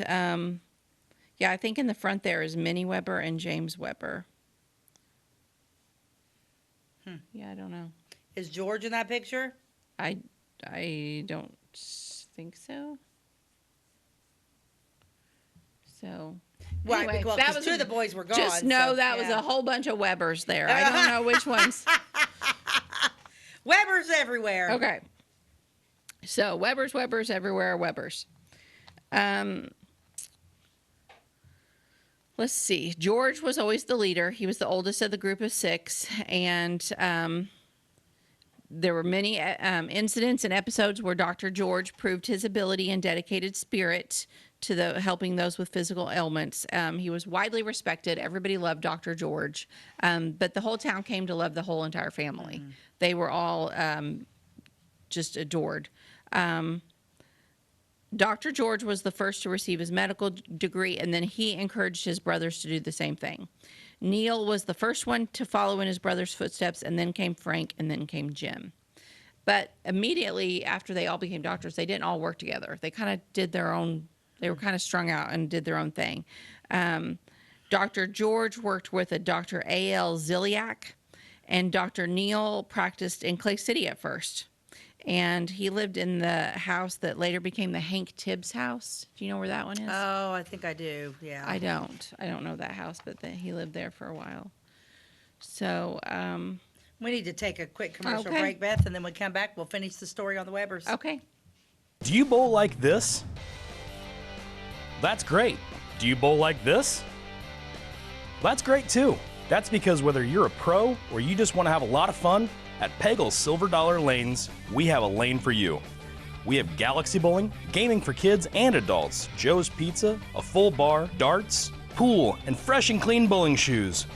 yeah, I think in the front there is Minnie Weber and James Weber. Yeah, I don't know. Is George in that picture? I don't think so. So Right, anyway, well, that 'cause was 2 of the boys were gone. just know so, that was a whole bunch of Webers there. I don't know which ones. Webers everywhere. Okay. So Webers everywhere, Webers. Let's see. George was always the leader. He was the oldest of the group of 6, and there were many incidents and episodes where Dr. George proved his ability and dedicated spirit to helping those with physical ailments. He was widely respected. Everybody loved Dr. George, but the whole town came to love the whole entire family. They were all just adored. Dr. George was the first to receive his medical degree, and then he encouraged his brothers to do the same thing. Neil was the first one to follow in his brother's footsteps, and then came Frank, and then came Jim. But immediately after they all became doctors, they didn't all work together. They kind of did their own, they were kind of strung out and did their own thing. Dr. George worked with a Dr. A.L. Ziliak, and Dr. Neil practiced in Clay City at first. And he lived in the house that later became the Hank Tibbs house. Do you know where that one is? Oh, I think I do, yeah. I don't know that house, but he lived there for a while. So, we need to take a quick commercial Okay. break, Beth, and then when we come back, we'll finish the story on the Webers. okay. Do you bowl like this? That's great. Do you bowl like this? That's great too. That's because whether you're a pro or you just want to have a lot of fun, at Peggle's Silver Dollar Lanes, we have a lane for you. We have galaxy bowling, gaming for kids and adults, Joe's Pizza, a full bar, darts, pool, and fresh and clean bowling shoes.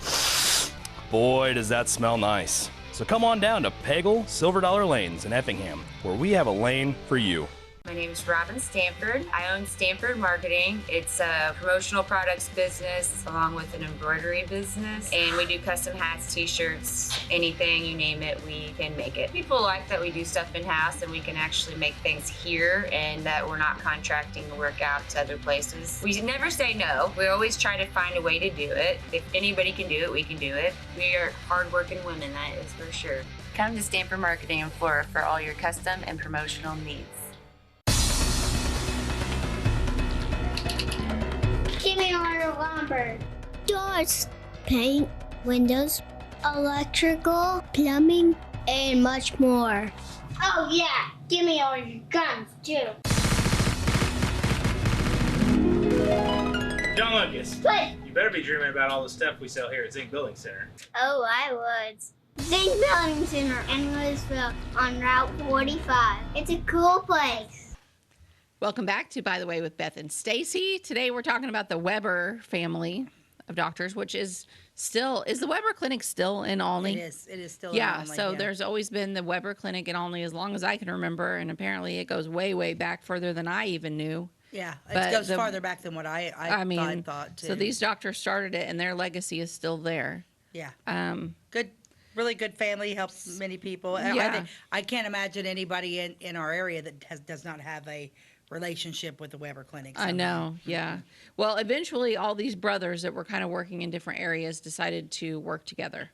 Boy, does that smell nice. So come on down to Peggle Silver Dollar Lanes in Effingham, where we have a lane for you. My name is Robin Stanford. I own Stanford Marketing. It's a promotional products business along with an embroidery business. And we do custom hats, t-shirts, anything, you name it, we can make it. People like that we do stuff in-house and we can actually make things here and that we're not contracting to work out to other places. We never say no. We always try to find a way to do it. If anybody can do it, we can do it. We are hardworking women, that is for sure. Come to Stanford Marketing in Flora for all your custom and promotional needs. Give me a lumber. Doors, paint, windows, electrical, plumbing, and much more. Oh yeah, give me all your guns too. John Lucas. What? You better be dreaming about all the stuff we sell here at Zink Building Center. Oh, I would. Zink Building Center in Louisville on Route 45. It's a cool place. Welcome back to By the Way with Beth and Stacey. Today we're talking about the Weber family of doctors, which is the Weber Clinic still in Olney? It is still in Olney. So there's always been the Weber Clinic in Olney as long as I can remember, and apparently it goes way, way back, further than I even knew. Yeah, it goes farther back than what I thought too. So these doctors started it, and their legacy is still there. Yeah. Good. Really good family, helps many people. And I can't imagine anybody in our area that does not have a relationship with the Weber Clinic. I know, yeah. Well, eventually all these brothers that were kind of working in different areas decided to work together.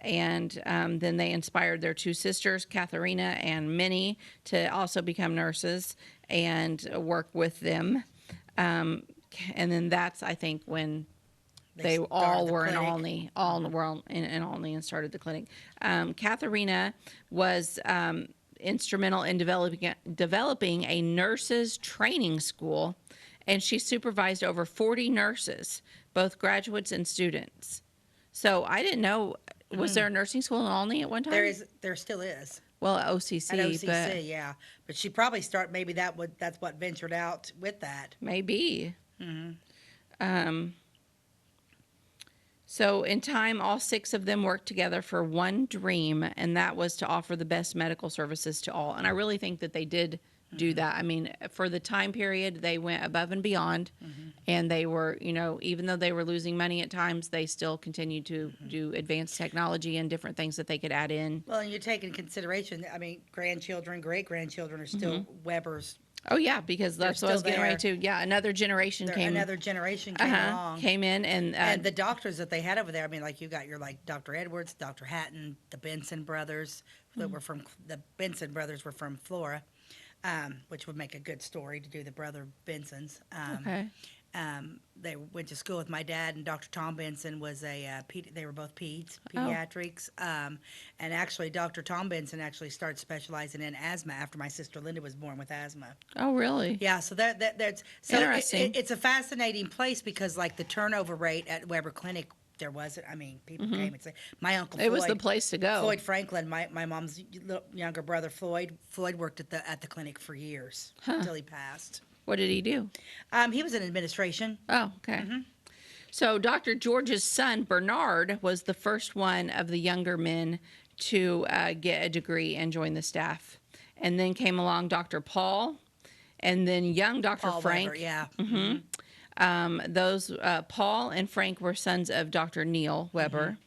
And then they inspired their two sisters, Katharina and Minnie, to also become nurses and work with them. And then that's, I think, when they all were in Olney, in Olney and started the clinic. Katharina was instrumental in developing a nurses training school, and she supervised over 40 nurses, both graduates and students. So I didn't know, was there a nursing school in Olney at one time? There still is. Well, at OCC. At OCC, yeah. But she probably maybe that's what ventured out with that. Maybe. So in time, all 6 of them worked together for one dream, and that was to offer the best medical services to all. And I really think that they did do that. I mean, for the time period, they went above and beyond, and they were, even though they were losing money at times, they still continued to do advanced technology and different things that they could add in. Well, and you take into consideration, I mean, grandchildren, great-grandchildren are still Weber's. Oh, yeah, because that's what I was getting ready to. Yeah, another generation came along. Came in, and the doctors that they had over there, I mean, like you got your Dr. Edwards, Dr. Hatton, the Benson brothers, that were from, the Benson brothers were from Flora, which would make a good story to do the brother Bensons. They went to school with my dad, and Dr. Tom Benson was they were both pediatrics. And actually, Dr. Tom Benson actually started specializing in asthma after my sister Linda was born with asthma. Oh, really? Yeah, so that's interesting. It's a fascinating place because, like, the turnover rate at Weber Clinic, there wasn't. I mean, people came and said, my uncle Floyd. It was the place to go. Floyd Franklin, my mom's younger brother, Floyd worked at the clinic for years until he passed. What did he do? He was in administration. Oh, okay. So Dr. George's son, Bernard, was the first one of the younger men to get a degree and join the staff. And then came along Dr. Paul, and then young Dr. Paul Frank. Weber, yeah. Those Paul and Frank were sons of Dr. Neil Weber.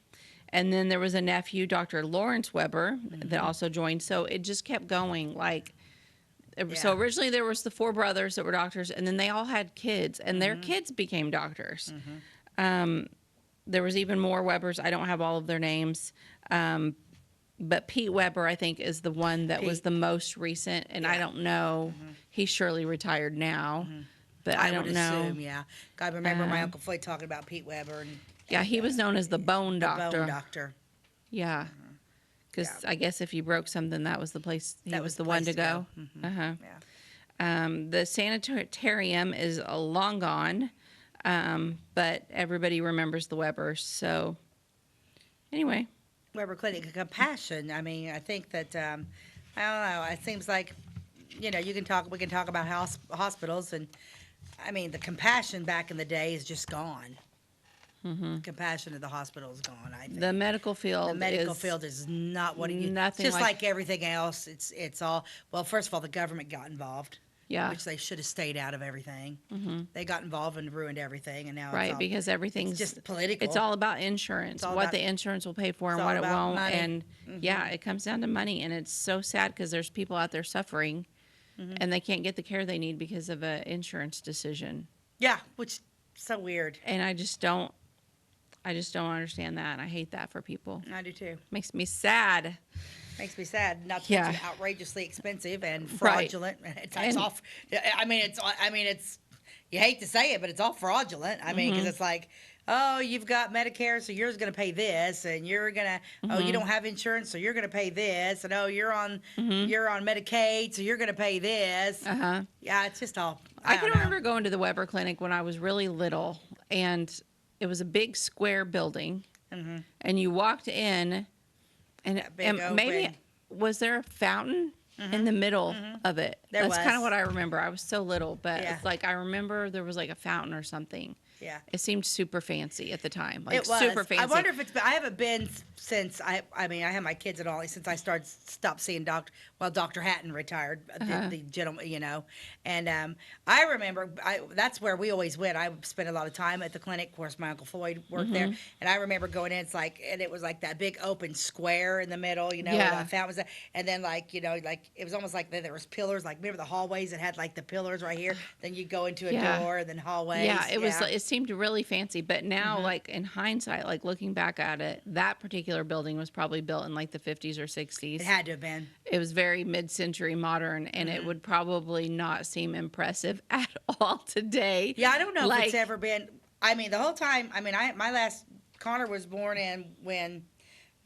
And then there was a nephew, Dr. Lawrence Weber, that also joined. So it just kept going, like... Yeah. So originally there was the 4 brothers that were doctors, and then they all had kids, and their kids became doctors. There was even more Webers. I don't have all of their names, but Pete Weber, I think, is the one that was the most recent, and I don't know. He's surely retired now, but I don't know. Assume, yeah. I remember my Uncle Floyd talking about Pete Weber. And he was known as the Bone Doctor. Bone Doctor. Yeah. Because I guess if you broke something, that was the place. He was the one to go. The sanitarium is long gone, but everybody remembers the Webers. So, anyway, Weber Clinic, compassion. I mean, I think that I don't know. It seems like we can talk about hospitals, and I mean the compassion back in the day is just gone. Compassion of the hospital is gone. I think the medical field. is not what it used. Nothing. Just like everything else, it's all. Well, first of all, the government got involved. Yeah. Which they should have stayed out of everything. Mm-hmm. They got involved and ruined everything, and now right, it's all, because everything's just political. It's all about insurance, what the insurance will pay for and what it won't. Money. And yeah, it comes down to money, and it's so sad because there's people out there suffering, and they can't get the care they need because of an insurance decision. Yeah, which is so weird. And I just don't understand that. And I hate that for people. I do too. Makes me sad. Makes me sad. Not to mention outrageously expensive and fraudulent. Right. It's all. I mean, it's. You hate to say it, but it's all fraudulent. I mean, because it's like, oh, you've got Medicare, so you're going to pay this, and you're gonna. Oh, you don't have insurance, so you're going to pay this, and oh, you're on Medicaid, so you're going to pay this. Yeah, it's just all. I can remember going to the Weber Clinic when I was really little, and it was a big square building, and you walked in, and maybe was there a fountain in the middle of it? That's kind of what I remember. I was so little, but it's like I remember there was like a fountain or something. Yeah. It seemed super fancy at the time. Like it was. Super fancy. I wonder if it's been, I haven't been since I have my kids and all, since I stopped seeing Dr. Hatton retired, the gentleman, you know. And I remember, that's where we always went. I spent a lot of time at the clinic. Of course, my Uncle Floyd worked there. And I remember going in, and it was like that big open square in the middle, you know, where the fountain was there. And then like, you know, like it was almost like there was pillars, like remember the hallways that had like the pillars right here? Then you go into a door and then hallways. Yeah, it seemed really fancy, but now like in hindsight, like looking back at it, that particular building was probably built in like the 50s or 60s. It had to have been. It was very mid-century modern, and it would probably not seem impressive at all today. Yeah, I don't know if it's ever been. I mean, the whole time. I mean, Connor was born when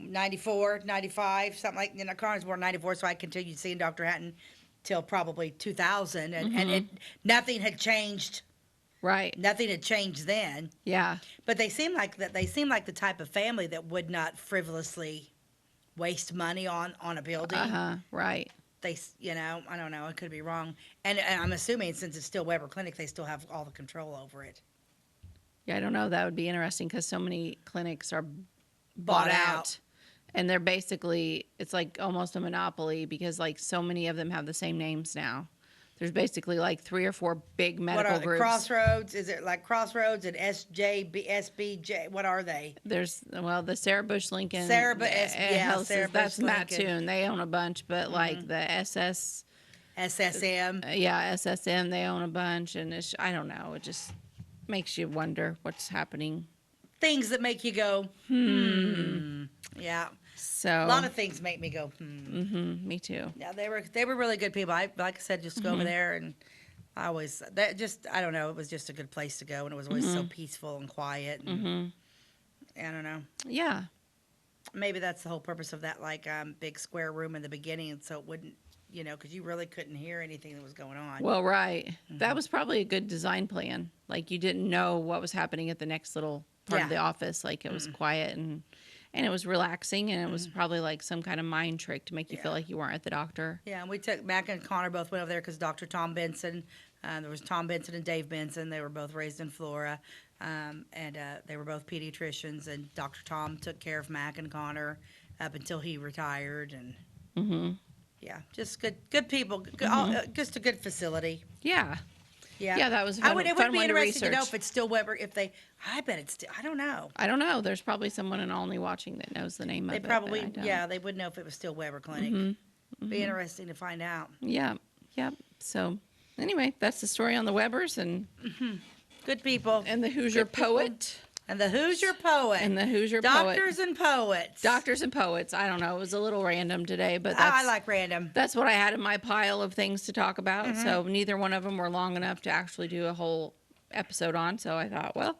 94, 95, something like. You know, Connor's born in 94, so I continued seeing Dr. Hatton till probably 2000, and nothing had changed. Right. Nothing had changed then. Yeah. But they seem like the type of family that would not frivolously waste money on a building. Right. They, you know, I don't know. I could be wrong. And I'm assuming since it's still Weber Clinic, they still have all the control over it. Yeah, I don't know. That would be interesting because so many clinics are bought out. And they're basically, it's like almost a monopoly because like so many of them have the same names now. There's basically like 3 or 4 big medical groups. Crossroads? Is it like Crossroads and SBJ? What are they? There's, the Sarah Bush Lincoln. Sarah Bush Lincoln. That's Mattoon. They own a bunch, but like the SSM. SSM, they own a bunch. And I don't know. It just makes you wonder what's happening. Things that make you go, Yeah. So a lot of things make me go, me too. Yeah, they were really good people. Like I said, just go over there, and I don't know. It was just a good place to go, and it was always so peaceful and quiet. And I don't know. Yeah. Maybe that's the whole purpose of that, like big square room in the beginning, so it wouldn't, you know, because you really couldn't hear anything that was going on. Well, right. That was probably a good design plan. Like you didn't know what was happening at the next little part of the office. Like it was quiet and it was relaxing, and it was probably like some kind of mind trick to make you feel like you weren't at the doctor. Yeah, and we took Mac and Connor both went over there because Dr. Tom Benson, there was Tom Benson and Dave Benson. They were both raised in Flora, and they were both pediatricians. And Dr. Tom took care of Mac and Connor up until he retired. And yeah, just good people. Just a good facility. Yeah. Yeah, that was fun. It would be interesting to know research. if it's still Weber. I bet it's still. I don't know. I don't know. There's probably someone in Olney watching that knows the name of it. They probably, they would know if it was still Weber Clinic. Be interesting to find out. Yeah. So, anyway, that's the story on the Webers and good people and the Hoosier poet. And the Hoosier poet. Doctors and poets. Doctors and poets. I don't know. It was a little random today, but I like random. That's what I had in my pile of things to talk about. So neither one of them were long enough to actually do a whole episode on. So I thought, well.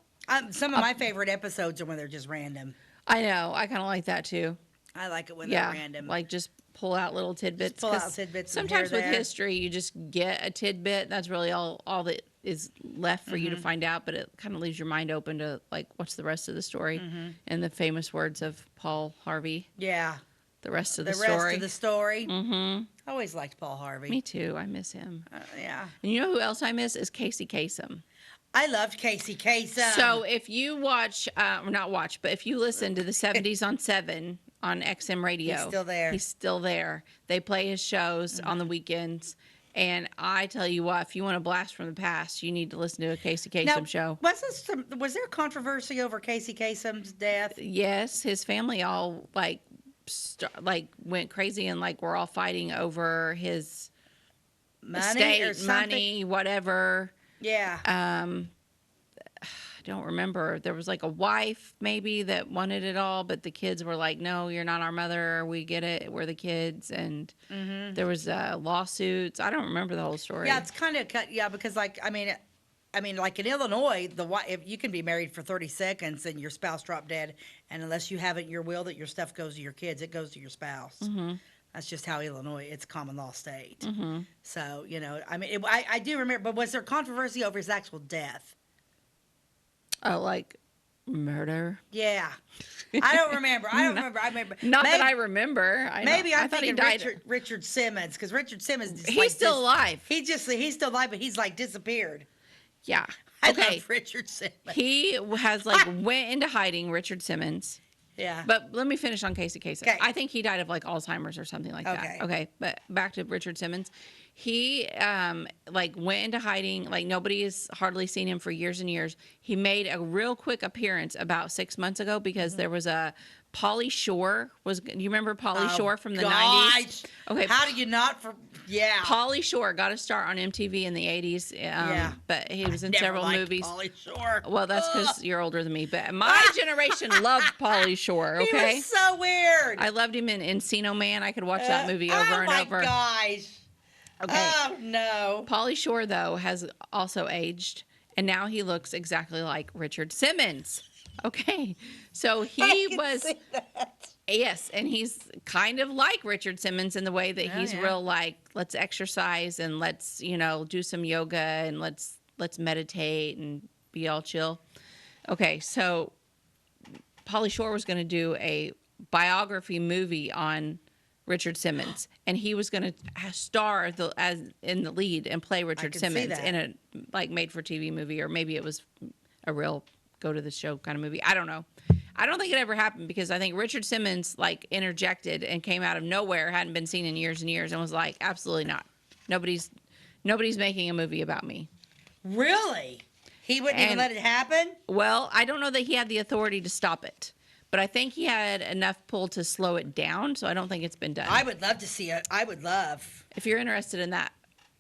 Some of my favorite episodes are when they're just random. I know. I kind of like that too. I like it when they're random. Like just pull out little tidbits. Just pull out tidbits. Sometimes with history, you just get a tidbit. That's really all that is left for you to find out, but it kind of leaves your mind open to like, what's the rest of the story? And the famous words of Paul Harvey. Yeah. The rest of the story. The rest of the story. I always liked Paul Harvey. Me too. I miss him. Yeah. And you know who else I miss is Casey Kasem. I loved Casey Kasem. So if you watch, not watch, but if you listen to the 70s on 7 on XM Radio. He's still there. He's still there. They play his shows on the weekends. And I tell you what, if you want a blast from the past, you need to listen to a Casey Kasem show. Was there controversy over Casey Kasem's death? Yes, his family all went crazy and we're all fighting over his estate, money, whatever. Yeah. I don't remember. There was a wife maybe that wanted it all, but the kids were like, "No, you're not our mother. We get it. We're the kids." And there was lawsuits. I don't remember the whole story. Yeah, it's kind of cut. Yeah, because I mean, in Illinois, if you can be married for 30 seconds and your spouse dropped dead, and unless you have it in your will that your stuff goes to your kids, it goes to your spouse. That's just how Illinois. It's a common law state. So I do remember. But was there controversy over his actual death? Oh, murder? Yeah. I don't remember. I remember. Not that I remember. I thought he thinking died. Richard Simmons, because Richard Simmons is he's still alive. He's still alive, but he's disappeared. Yeah. I love Richard Simmons. He has went into hiding, Richard Simmons. Yeah. But let me finish on Casey Kasem. Okay. I think he died of Alzheimer's or something like that. Okay. But back to Richard Simmons. He went into hiding. Nobody has hardly seen him for years and years. He made a real quick appearance about 6 months ago because there was a Pauly Shore. You remember Pauly Shore from the 90s? Okay. How do you not? Yeah. Pauly Shore got a start on MTV in the 80s. But he was in several movies. Pauly Shore. Well, that's because you're older than me. But my generation loved Pauly Shore. Okay. He was so weird. I loved him in Encino Man. I could watch that movie over and over. Oh my gosh. Okay. Oh no. Pauly Shore though has also aged, and now he looks exactly like Richard Simmons. Okay, so he was. Yes, and he's kind of like Richard Simmons in the way that he's real let's exercise and let's do some yoga and let's meditate and be all chill. Okay, so Pauly Shore was going to do a biography movie on Richard Simmons, and he was going to star in the lead and play Richard Simmons in a made-for-TV movie, or maybe it was a real go-to-the-show kind of movie. I don't know. I don't think it ever happened because I think Richard Simmons interjected and came out of nowhere, hadn't been seen in years and years, and was like, absolutely not. Nobody's making a movie about me. Really? He wouldn't even let it happen? Well, I don't know that he had the authority to stop it. But I think he had enough pull to slow it down, so I don't think it's been done. I would love to see it. I would love. If you're interested in that,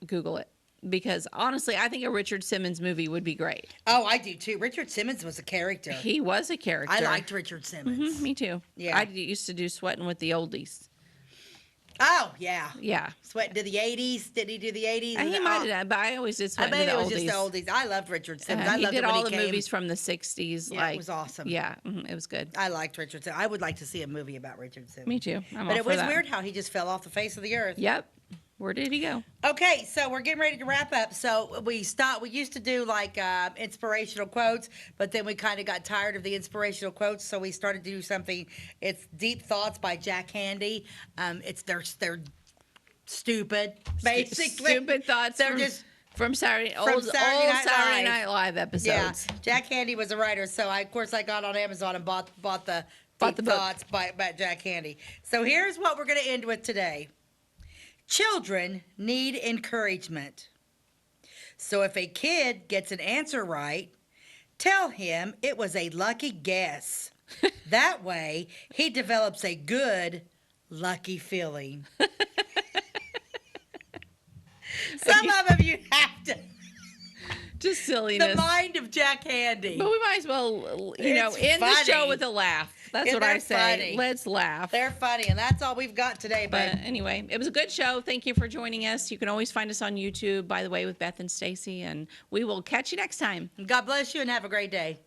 Google it. Because honestly, I think a Richard Simmons movie would be great. Oh, I do too. Richard Simmons was a character. He was a character. I liked Richard Simmons. Me too. Yeah. I used to do Sweating with the Oldies. Oh, yeah. Yeah. Sweating to the 80s. Did he do the 80s? He might have done, but I always did Sweating to the Oldies. I bet it was just the oldies. I loved Richard Simmons. I he loved did it when all he the came. movies from the 60s. Yeah, it was awesome. Yeah, it was good. I liked Richard Simmons. I would like to see a movie about Richard Simmons. Me too. But it was weird how he just fell off the face of the earth. Yep. Where did he go? Okay, so we're getting ready to wrap up. So we used to do inspirational quotes, but then we kind of got tired of the inspirational quotes, so we started to do something. It's Deep Thoughts by Jack Handy. They're stupid, basically. Stupid thoughts. They're just from Saturday Night Live episodes. Yeah, Jack Handy was a writer, so I got on Amazon and bought the Deep Thoughts by Jack Handy. So here's what we're going to end with today. Children need encouragement. So if a kid gets an answer right, tell him it was a lucky guess. That way, he develops a good, lucky feeling. Some of them you have to. Just silliness. The mind of Jack Handy. But we might as well, end the show with a laugh. That's what I say. Funny. Let's laugh. They're funny, and that's all we've got today. But anyway, it was a good show. Thank you for joining us. You can always find us on YouTube, by the way, with Beth and Stacey, and we will catch you next time. God bless you, and have a great day.